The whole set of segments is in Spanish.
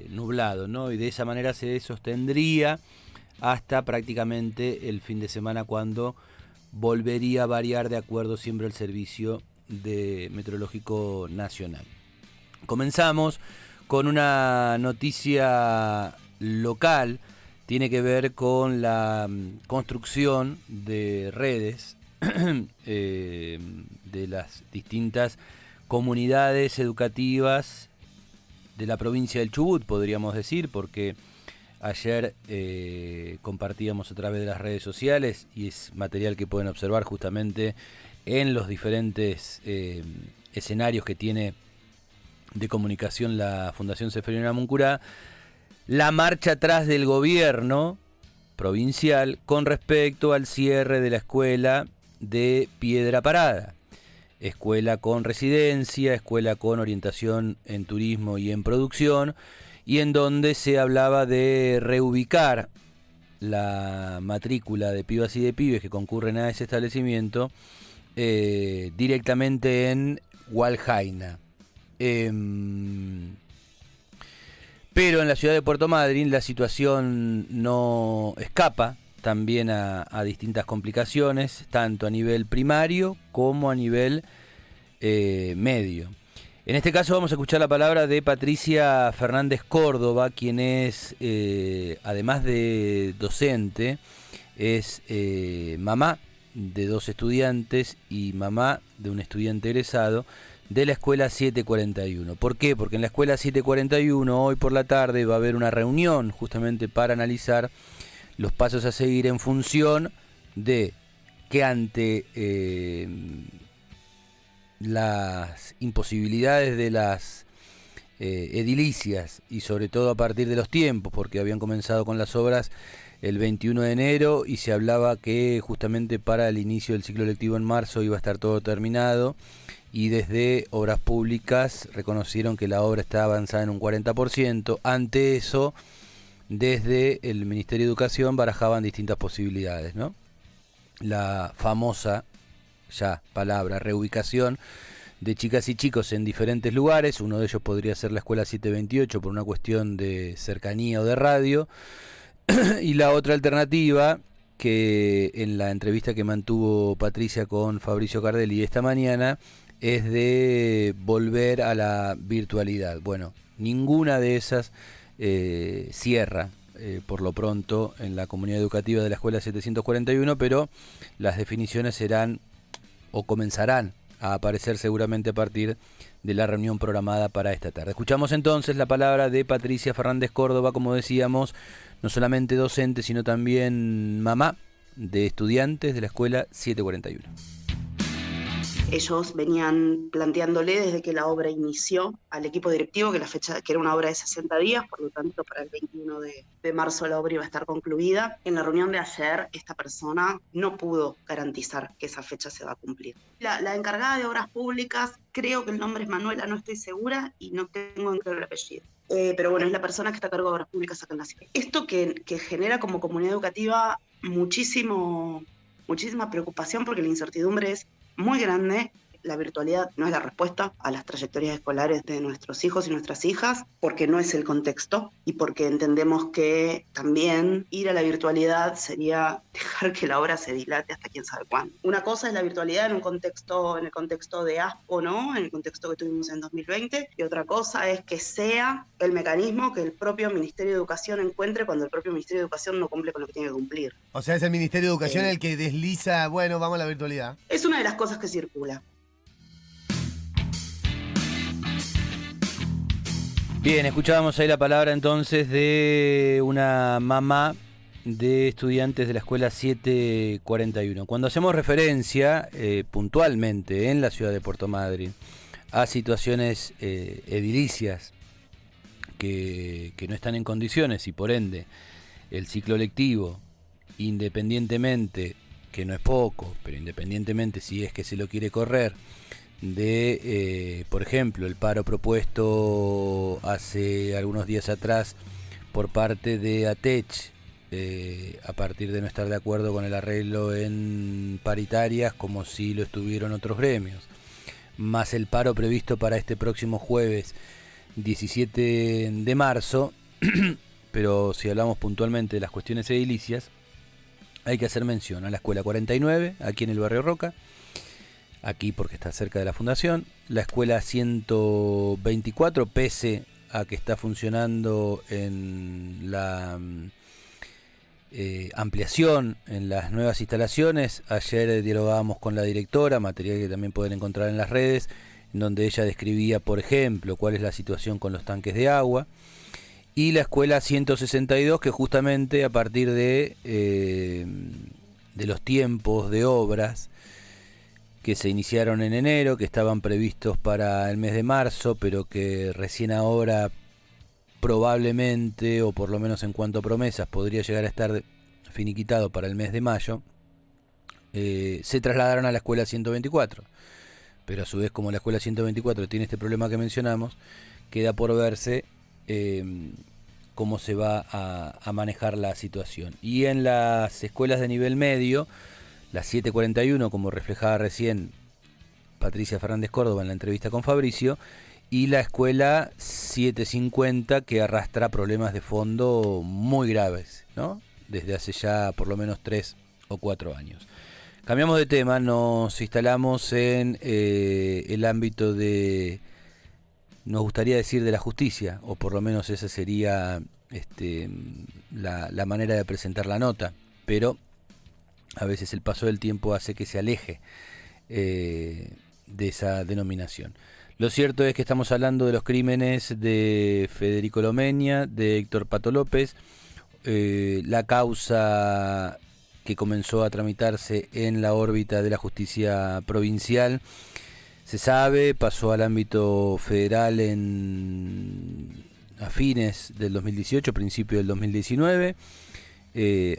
nublado, ¿no? Y de esa manera se sostendría hasta prácticamente el fin de semana, cuando volvería a variar de acuerdo siempre al Servicio Meteorológico Nacional. Comenzamos con una noticia local. Tiene que ver con la construcción de redes de las distintas comunidades educativas de la provincia del Chubut, podríamos decir, porque ayer compartíamos a través de las redes sociales, y es material que pueden observar justamente en los diferentes escenarios que tiene de comunicación la Fundación Ceferino Amuncurá, la marcha atrás del gobierno provincial con respecto al cierre de la escuela de Piedra Parada. Escuela con residencia, escuela con orientación en turismo y en producción, y en donde se hablaba de reubicar la matrícula de pibas y de pibes que concurren a ese establecimiento directamente en Hualjaina. Pero en la ciudad de Puerto Madryn la situación no escapa también a distintas complicaciones, tanto a nivel primario como a nivel medio. En este caso vamos a escuchar la palabra de Patricia Fernández Córdoba, quien es, además de docente, es mamá de 2 estudiantes y mamá de un estudiante egresado de la escuela 741. ¿Por qué? Porque en la escuela 741 hoy por la tarde va a haber una reunión justamente para analizar los pasos a seguir en función de que ante las imposibilidades de las edilicias, y sobre todo a partir de los tiempos, porque habían comenzado con las obras el 21 de enero y se hablaba que justamente para el inicio del ciclo lectivo en marzo iba a estar todo terminado, y desde Obras Públicas reconocieron que la obra está avanzada en un 40%. Ante eso, desde el Ministerio de Educación barajaban distintas posibilidades, ¿no? La famosa ya palabra reubicación de chicas y chicos en diferentes lugares. Uno de ellos podría ser la escuela 728 por una cuestión de cercanía o de radio, y la otra alternativa, que en la entrevista que mantuvo Patricia con Fabricio Cardelli esta mañana, es de volver a la virtualidad. Bueno, ninguna de esas cierra por lo pronto en la comunidad educativa de la escuela 741, pero las definiciones serán o comenzarán a aparecer seguramente a partir de la reunión programada para esta tarde. Escuchamos entonces la palabra de Patricia Fernández Córdoba, como decíamos, no solamente docente, sino también mamá de estudiantes de la escuela 741. Ellos venían planteándole desde que la obra inició al equipo directivo que la fecha, que era una obra de 60 días, por lo tanto para el 21 de marzo la obra iba a estar concluida. En la reunión de ayer, esta persona no pudo garantizar que esa fecha se va a cumplir. La encargada de Obras Públicas, creo que el nombre es Manuela, no estoy segura y no tengo en claro el apellido. Pero bueno, es la persona que está a cargo de Obras Públicas acá en la ciudad. Esto que genera como comunidad educativa muchísima preocupación, porque la incertidumbre es muy grande. La virtualidad no es la respuesta a las trayectorias escolares de nuestros hijos y nuestras hijas, porque no es el contexto y porque entendemos que también ir a la virtualidad sería dejar que la obra se dilate hasta quién sabe cuándo. Una cosa es la virtualidad en el contexto de ASPO, ¿no? En el contexto que tuvimos en 2020, y otra cosa es que sea el mecanismo que el propio Ministerio de Educación encuentre cuando el propio Ministerio de Educación no cumple con lo que tiene que cumplir. O sea, es el Ministerio de Educación el que desliza, bueno, vamos a la virtualidad. Es una de las cosas que circula. Bien, escuchábamos ahí la palabra entonces de una mamá de estudiantes de la escuela 741. Cuando hacemos referencia puntualmente en la ciudad de Puerto Madryn a situaciones edilicias que no están en condiciones, y por ende el ciclo lectivo, independientemente, que no es poco, pero independientemente si es que se lo quiere correr, de, por ejemplo, el paro propuesto hace algunos días atrás por parte de ATECH, a partir de no estar de acuerdo con el arreglo en paritarias, como si lo estuvieron otros gremios, más el paro previsto para este próximo jueves 17 de marzo, pero si hablamos puntualmente de las cuestiones edilicias, hay que hacer mención a la escuela 49, aquí en el barrio Roca, aquí porque está cerca de la fundación, la escuela 124, pese a que está funcionando en la ampliación, en las nuevas instalaciones. Ayer dialogábamos con la directora, material que también pueden encontrar en las redes, en donde ella describía, por ejemplo, cuál es la situación con los tanques de agua. Y la escuela 162, que justamente a partir de los tiempos de obras que se iniciaron en enero, que estaban previstos para el mes de marzo, pero que recién ahora probablemente, o por lo menos en cuanto a promesas, podría llegar a estar finiquitado para el mes de mayo, se trasladaron a la escuela 124. Pero a su vez, como la escuela 124 tiene este problema que mencionamos, queda por verse cómo se va a manejar la situación. Y en las escuelas de nivel medio, la 741, como reflejaba recién Patricia Fernández Córdoba en la entrevista con Fabricio, y la escuela 750, que arrastra problemas de fondo muy graves, ¿no? Desde hace ya por lo menos 3 o 4 años. Cambiamos de tema, nos instalamos en el ámbito de, nos gustaría decir, de la justicia, o por lo menos esa sería la manera de presentar la nota, pero a veces el paso del tiempo hace que se aleje de esa denominación. Lo cierto es que estamos hablando de los crímenes de Federico Lomeña, de Héctor Pato López, la causa que comenzó a tramitarse en la órbita de la justicia provincial, se sabe, pasó al ámbito federal a fines del 2018, principio del 2019,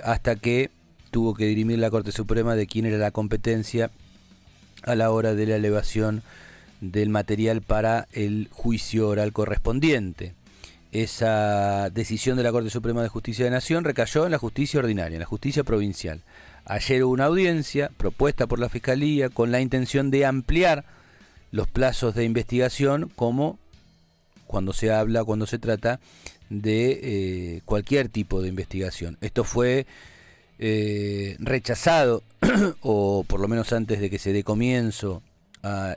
hasta que tuvo que dirimir la Corte Suprema de quién era la competencia a la hora de la elevación del material para el juicio oral correspondiente. Esa decisión de la Corte Suprema de Justicia de Nación recayó en la justicia ordinaria, en la justicia provincial. Ayer hubo una audiencia propuesta por la Fiscalía con la intención de ampliar los plazos de investigación, como cuando se trata de cualquier tipo de investigación. Esto fue rechazado, o por lo menos antes de que se dé comienzo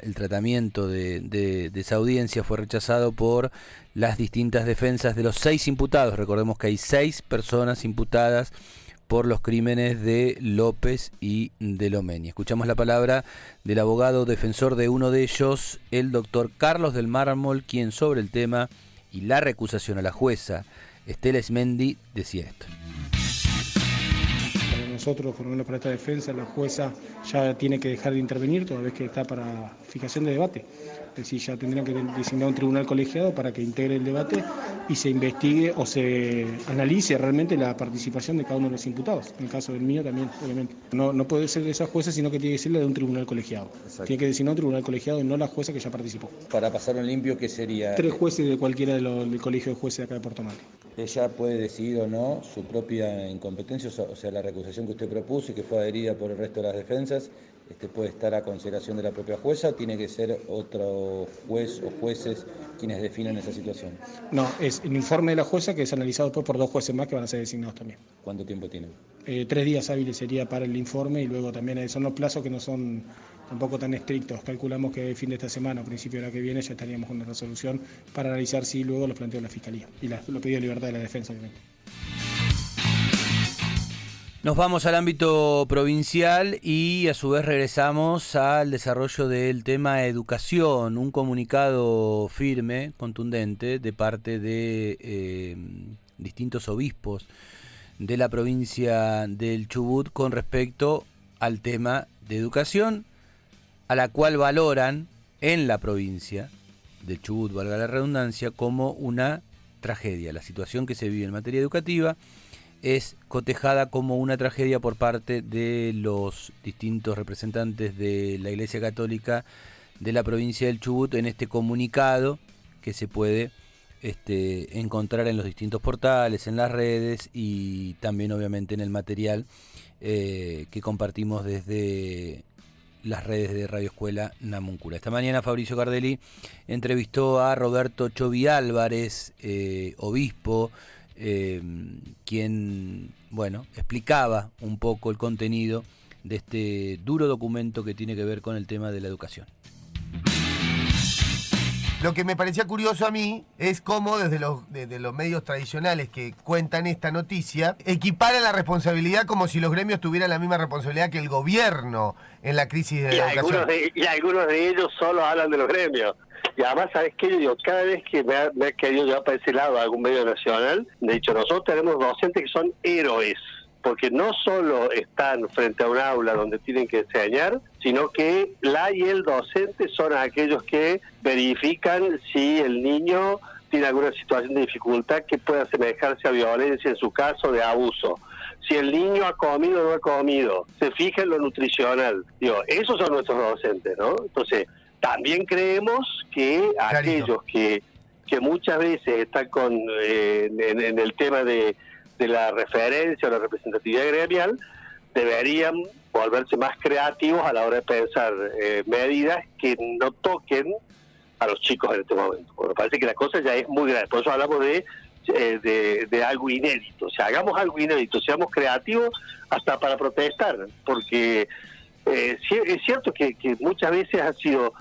el tratamiento de esa audiencia, fue rechazado por las distintas defensas de los 6 imputados. Recordemos que hay 6 personas imputadas por los crímenes de López y de Lomeña. Escuchamos la palabra del abogado defensor de uno de ellos, el doctor Carlos del Mármol, quien sobre el tema y la recusación a la jueza Estela Esmendi decía esto. Nosotros, por lo menos para esta defensa, la jueza ya tiene que dejar de intervenir toda vez que está para fijación de debate. Es decir, ya tendrían que designar un tribunal colegiado para que integre el debate y se investigue o se analice realmente la participación de cada uno de los imputados. En el caso del mío también, obviamente. No puede ser de esa jueza, sino que tiene que ser la de un tribunal colegiado. Exacto. Tiene que designar un tribunal colegiado y no la jueza que ya participó. Para pasarlo en limpio, ¿qué sería? 3 jueces de cualquiera del colegio de jueces de acá de Puerto Madryn. ¿Ella puede decidir o no su propia incompetencia? O sea, la recusación que usted propuso y que fue adherida por el resto de las defensas, puede estar a consideración de la propia jueza, ¿o tiene que ser otro juez o jueces quienes definan esa situación? No, es el informe de la jueza que es analizado después por 2 jueces más que van a ser designados también. ¿Cuánto tiempo tienen? 3 días hábiles sería para el informe y luego también son los plazos que no son tampoco tan estrictos. Calculamos que el fin de esta semana o principio de la que viene ya estaríamos con una resolución para analizar si luego lo planteó la Fiscalía y lo pedido de libertad de la defensa, obviamente. Nos vamos al ámbito provincial y a su vez regresamos al desarrollo del tema educación. Un comunicado firme, contundente, de parte de distintos obispos de la provincia del Chubut con respecto al tema de educación, a la cual valoran en la provincia del Chubut, valga la redundancia, como una tragedia. La situación que se vive en materia educativa es cotejada como una tragedia por parte de los distintos representantes de la Iglesia Católica de la provincia del Chubut en este comunicado que se puede encontrar en los distintos portales, en las redes y también obviamente en el material que compartimos desde las redes de Radio Escuela Namuncura. Esta mañana Fabricio Cardelli entrevistó a Roberto Chovi Álvarez, obispo, quien, bueno, explicaba un poco el contenido de este duro documento que tiene que ver con el tema de la educación. Lo que me parecía curioso a mí es cómo desde los medios tradicionales que cuentan esta noticia, equiparan la responsabilidad como si los gremios tuvieran la misma responsabilidad que el gobierno en la crisis de la educación. Y algunos de ellos solo hablan de los gremios. Y además, ¿sabes qué? Yo digo, cada vez que me he querido llevar para ese lado a algún medio nacional, de hecho, nosotros tenemos docentes que son héroes, porque no solo están frente a un aula donde tienen que enseñar, sino que la y el docente son aquellos que verifican si el niño tiene alguna situación de dificultad que pueda asemejarse a violencia, en su caso de abuso. Si el niño ha comido o no ha comido, se fija en lo nutricional. Digo, esos son nuestros docentes, ¿no? Entonces, también creemos que aquellos que muchas veces están en el tema de la referencia o la representatividad gremial, deberían volverse más creativos a la hora de pensar medidas que no toquen a los chicos en este momento. Porque me parece que la cosa ya es muy grave. Por eso hablamos de algo inédito. O sea, hagamos algo inédito, seamos creativos hasta para protestar, porque es cierto que muchas veces han sido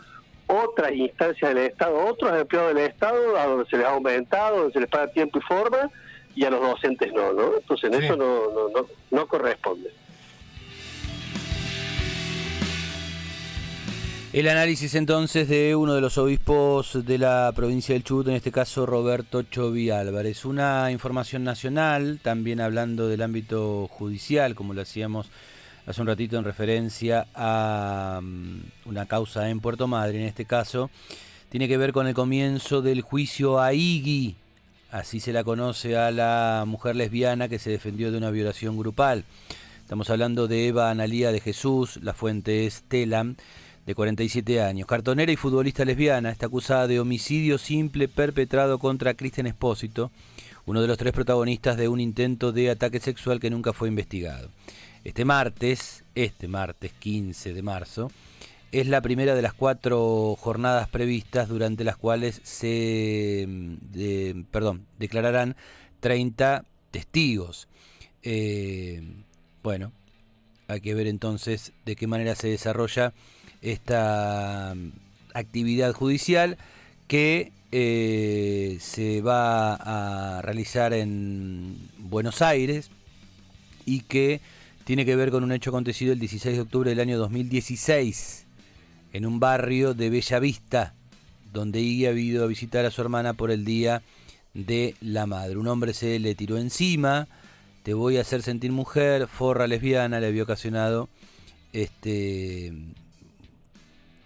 otras instancias del Estado, otros empleados del Estado, a donde se les ha aumentado, donde se les paga tiempo y forma, y a los docentes no, ¿no? Entonces en eso no corresponde. El análisis entonces de uno de los obispos de la provincia del Chubut, en este caso Roberto Chovi Álvarez. Una información nacional, también hablando del ámbito judicial, como lo hacíamos hace un ratito en referencia a una causa en Puerto Madryn, en este caso, tiene que ver con el comienzo del juicio a Iggy. Así se la conoce a la mujer lesbiana que se defendió de una violación grupal. Estamos hablando de Eva Analía de Jesús, la fuente es Telam, de 47 años. Cartonera y futbolista lesbiana, está acusada de homicidio simple perpetrado contra Cristian Espósito, uno de los 3 protagonistas de un intento de ataque sexual que nunca fue investigado. Este martes 15 de marzo, es la primera de las 4 jornadas previstas durante las cuales se declararán 30 testigos. Bueno, hay que ver entonces de qué manera se desarrolla esta actividad judicial que se va a realizar en Buenos Aires y que tiene que ver con un hecho acontecido el 16 de octubre del año 2016 en un barrio de Bella Vista, donde Iggy ha ido a visitar a su hermana por el Día de la Madre. Un hombre se le tiró encima, te voy a hacer sentir mujer, forra lesbiana, le había ocasionado,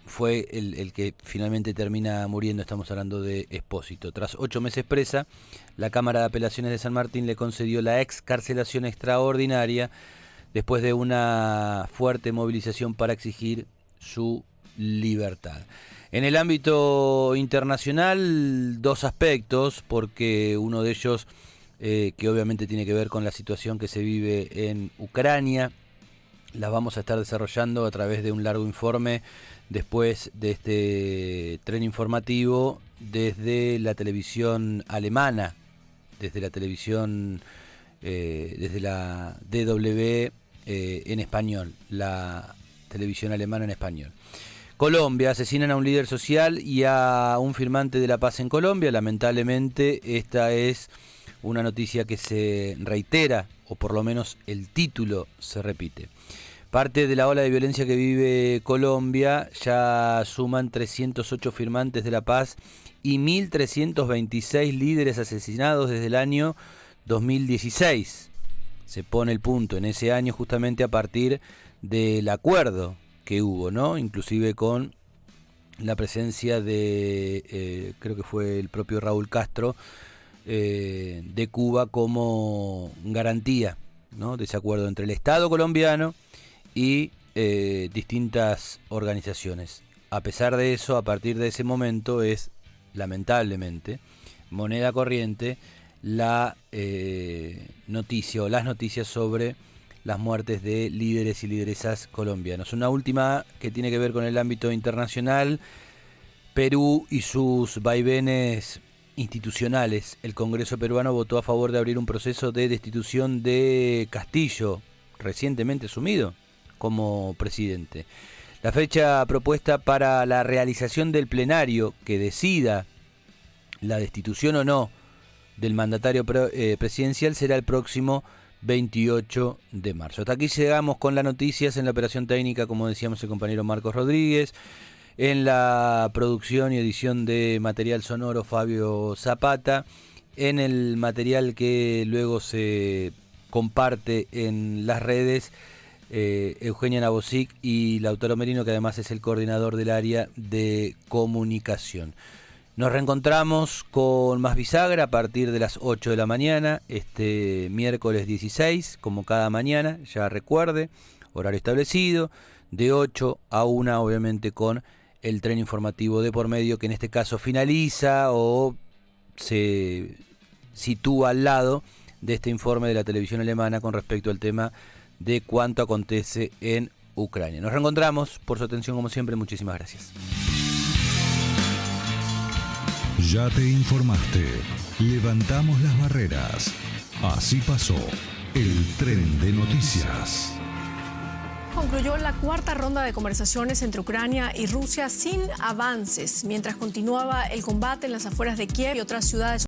fue el que finalmente termina muriendo. Estamos hablando de Espósito. Tras 8 meses presa, la Cámara de Apelaciones de San Martín le concedió la excarcelación extraordinaria después de una fuerte movilización para exigir su libertad. En el ámbito internacional, 2 aspectos, porque uno de ellos que obviamente tiene que ver con la situación que se vive en Ucrania, la vamos a estar desarrollando a través de un largo informe después de este tren informativo desde la televisión alemana, desde la televisión, desde la DW en español, la televisión alemana en español. Colombia, asesinan a un líder social y a un firmante de la paz en Colombia. Lamentablemente esta es una noticia que se reitera, o por lo menos el título se repite. Parte de la ola de violencia que vive Colombia, ya suman 308 firmantes de la paz y 1.326 líderes asesinados desde el año 2016. Se pone el punto en ese año justamente a partir del acuerdo que hubo, ¿no? Inclusive con la presencia de, creo que fue el propio Raúl Castro, de Cuba como garantía, ¿no?, de ese acuerdo entre el Estado colombiano y distintas organizaciones. A pesar de eso, a partir de ese momento es, lamentablemente, moneda corriente la noticia o las noticias sobre las muertes de líderes y lideresas colombianos. Una última que tiene que ver con el ámbito internacional. Perú y sus vaivenes institucionales. El Congreso peruano votó a favor de abrir un proceso de destitución de Castillo, recientemente asumido como presidente. La fecha propuesta para la realización del plenario que decida la destitución o no del mandatario presidencial será el próximo 28 de marzo. Hasta aquí llegamos con las noticias. En la operación técnica, como decíamos, el compañero Marcos Rodríguez. En la producción y edición de material sonoro, Fabio Zapata. En el material que luego se comparte en las redes, Eugenia Nabosic y Lautaro Merino, que además es el coordinador del área de comunicación. Nos reencontramos con más bisagra a partir de las 8 de la mañana, este miércoles 16, como cada mañana, ya recuerde, horario establecido, de 8 a 1, obviamente con el tren informativo de por medio, que en este caso finaliza o se sitúa al lado de este informe de la televisión alemana con respecto al tema de cuánto acontece en Ucrania. Nos reencontramos, por su atención como siempre, muchísimas gracias. Ya te informaste, levantamos las barreras. Así pasó el tren de noticias. Concluyó la cuarta ronda de conversaciones entre Ucrania y Rusia sin avances, mientras continuaba el combate en las afueras de Kiev y otras ciudades